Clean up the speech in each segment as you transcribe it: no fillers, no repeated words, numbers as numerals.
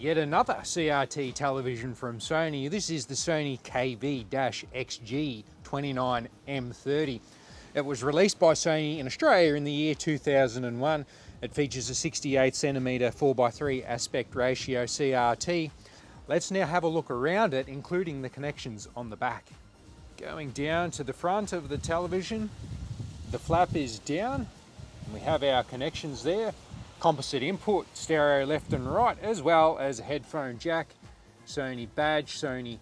yet another CRT television from Sony. This is the Sony KV-XG29M30. It was released by Sony in Australia in the year 2001. It features a 68cm 4:3 aspect ratio CRT. Let's now have a look around it, including the connections on the back. Going down to the front of the television, the flap is down, and we have our connections there. Composite input, stereo left and right, as well as a headphone jack, Sony badge, Sony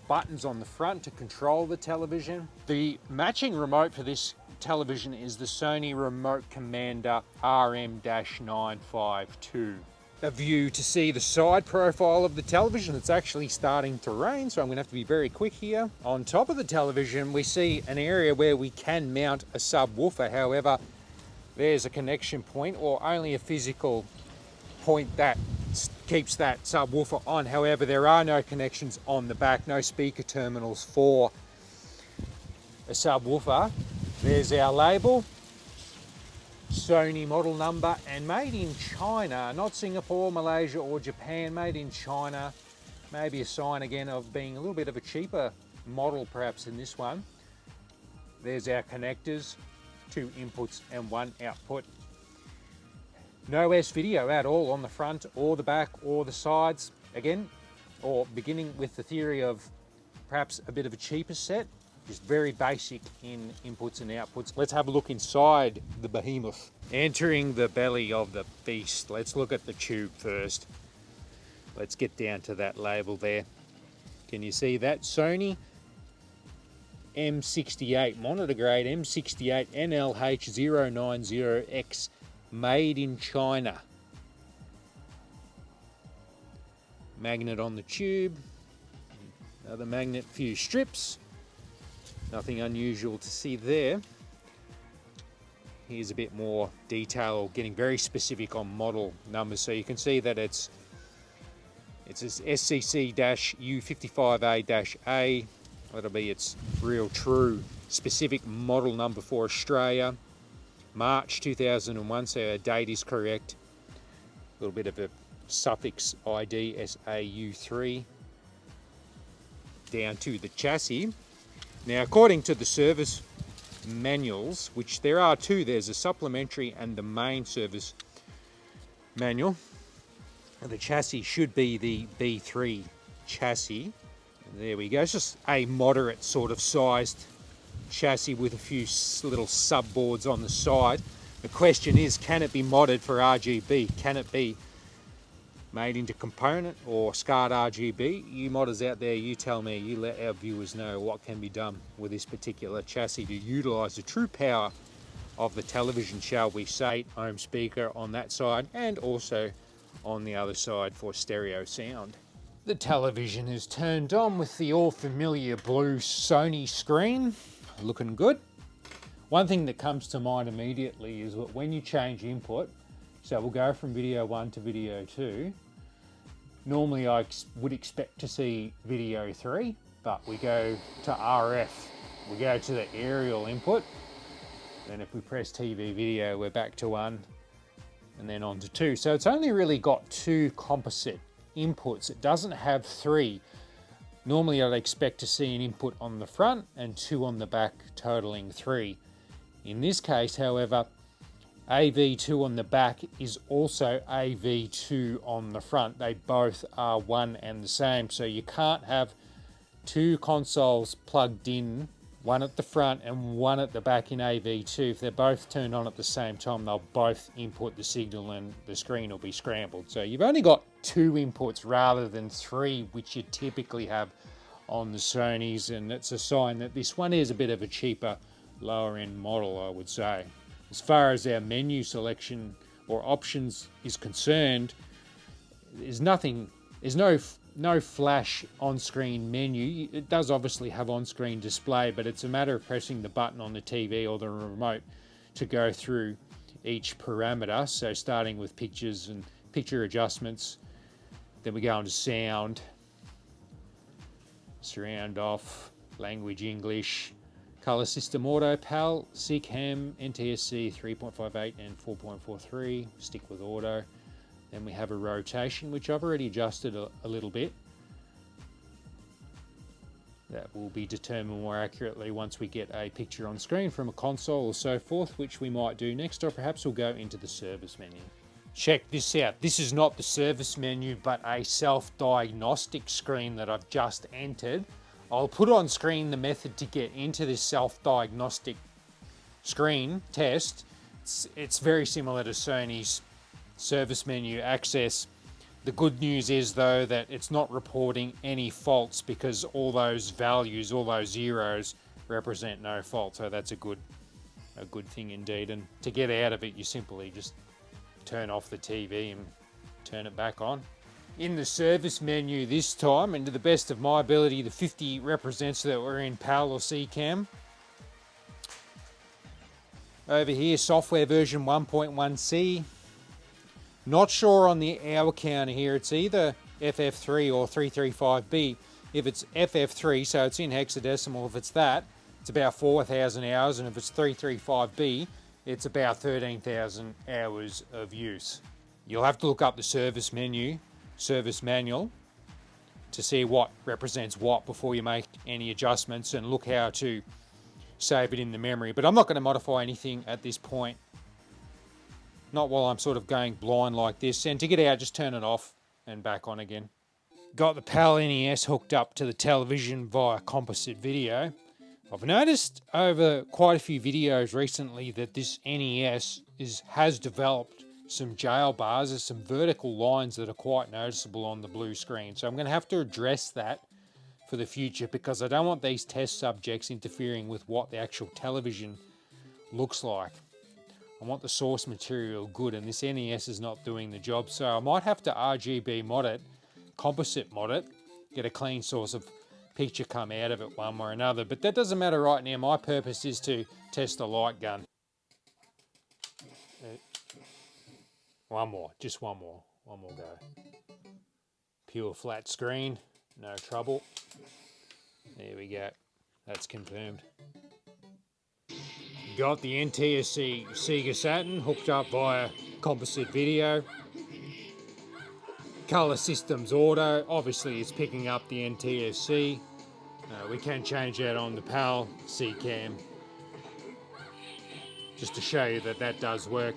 buttons on the front to control the television. The matching remote for this television is the Sony Remote Commander RM-952. A view to see the side profile of the television. It's actually starting to rain, so I'm going to have to be very quick here. On top of the television, we see an area where we can mount a subwoofer. However, there's a connection point, or only a physical point that keeps that subwoofer on. However, there are no connections on the back, no speaker terminals for a subwoofer. There's our label, Sony model number, and made in China, not Singapore, Malaysia or Japan, made in China. Maybe a sign again of being a little bit of a cheaper model perhaps in this one. There's our connectors, 2 inputs and 1 output. No S-video at all on the front or the back or the sides. Again, or beginning with the theory of perhaps a bit of a cheaper set, just very basic in inputs and outputs. Let's have a look inside the behemoth. Entering the belly of the beast, let's look at the tube first. Let's get down to that label there. Can you see that? Sony M68, monitor grade M68 NLH090X, made in China. Magnet on the tube, another magnet, few strips. Nothing unusual to see there. Here's a bit more detail, getting very specific on model numbers. So you can see that it's SCC-U55A-A. That'll be its real true specific model number for Australia. March 2001, so our date is correct. A little bit of a suffix ID, SAU3. Down to the chassis. Now, according to the service manuals, which there are 2, there's a supplementary and the main service manual. The chassis should be the B3 chassis. There we go. It's just a moderate sort of sized chassis with a few little subboards on the side. The question is, can it be modded for RGB? Can it be made into component or SCART RGB? You modders out there, you tell me, you let our viewers know what can be done with this particular chassis to utilise the true power of the television, shall we say. Home speaker on that side and also on the other side for stereo sound. The television is turned on with the all familiar blue Sony screen, looking good. One thing that comes to mind immediately is that when you change input, so we'll go from video 1 to video 2. Normally I would expect to see video 3, but we go to RF. We go to the aerial input. Then if we press TV video, we're back to 1 and then on to 2. So it's only really got 2 composite inputs. It doesn't have 3. Normally I'd expect to see an input on the front and 2 on the back, totaling 3. In this case, however, AV2 on the back is also AV2 on the front. They both are one and the same, so you can't have 2 consoles plugged in, one at the front and one at the back in AV2. If they're both turned on at the same time, they'll both input the signal and the screen will be scrambled. So you've only got 2 inputs rather than 3, which you typically have on the Sonys, and it's a sign that this one is a bit of a cheaper, lower end model, I would say. As far as our menu selection or options is concerned, there's no flash on-screen menu. It does obviously have on-screen display, but it's a matter of pressing the button on the TV or the remote to go through each parameter. So starting with pictures and picture adjustments, then we go into sound, surround off, language English, color system auto, PAL, SICK, NTSC 3.58 and 4.43, stick with auto. Then we have a rotation, which I've already adjusted a little bit. That will be determined more accurately once we get a picture on screen from a console or so forth, which we might do next, or perhaps we'll go into the service menu. Check this out. This is not the service menu, but a self-diagnostic screen that I've just entered. I'll put on screen the method to get into this self-diagnostic screen test. It's very similar to Sony's service menu access. The good news is, though, that it's not reporting any faults because all those values, all those zeros, represent no fault. So that's a good thing indeed. And to get out of it, you simply just turn off the TV and turn it back on. In the service menu this time, and to the best of my ability, the 50 represents that we're in PAL or CCAM. Over here, software version 1.1c. Not sure on the hour counter here. It's either FF3 or 335B. If it's FF3, so it's in hexadecimal, if it's that, it's about 4,000 hours, and if it's 335B, it's about 13,000 hours of use. You'll have to look up the service menu, service manual, to see what represents what before you make any adjustments, and look how to save it in the memory. But I'm not going to modify anything at this point. Not while I'm sort of going blind like this. And to get out, just turn it off and back on again. Got the PAL NES hooked up to the television via composite video. I've noticed over quite a few videos recently that this NES has developed some jail bars. There's some vertical lines that are quite noticeable on the blue screen. So I'm going to have to address that for the future, because I don't want these test subjects interfering with what the actual television looks like. I want the source material good, and this NES is not doing the job. So I might have to RGB mod it, composite mod it, get a clean source of picture come out of it one way or another. But that doesn't matter right now. My purpose is to test the light gun. One more go. Pure flat screen, no trouble. There we go, that's confirmed. Got the NTSC Sega Saturn hooked up via composite video. Color systems auto, obviously it's picking up the NTSC. We can change that on the PAL CCAM, just to show you that that does work.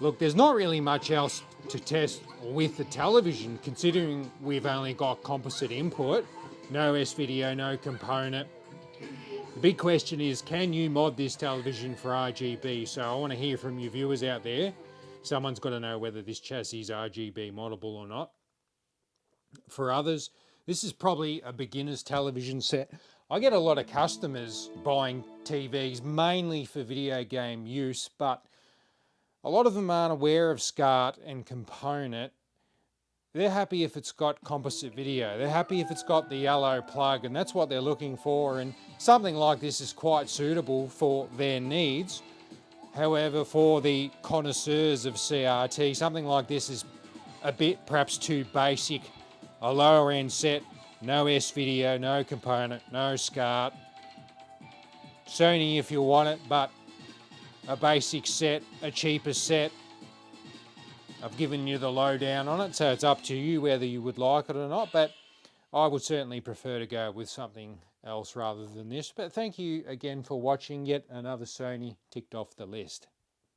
Look, there's not really much else to test with the television, considering we've only got composite input, no S-video, no component. The big question is, can you mod this television for RGB? So I want to hear from you viewers out there. Someone's got to know whether this chassis is RGB moddable or not. For others, this is probably a beginner's television set. I get a lot of customers buying TVs mainly for video game use, but a lot of them aren't aware of SCART and component. They're happy if it's got composite video. They're happy if it's got the yellow plug, and that's what they're looking for. And something like this is quite suitable for their needs. However, for the connoisseurs of CRT, something like this is a bit perhaps too basic. A lower end set, no S-video, no component, no SCART. Sony if you want it, but a basic set, a cheaper set. I've given you the lowdown on it, so it's up to you whether you would like it or not, but I would certainly prefer to go with something else rather than this. But thank you again for watching. Yet another Sony ticked off the list.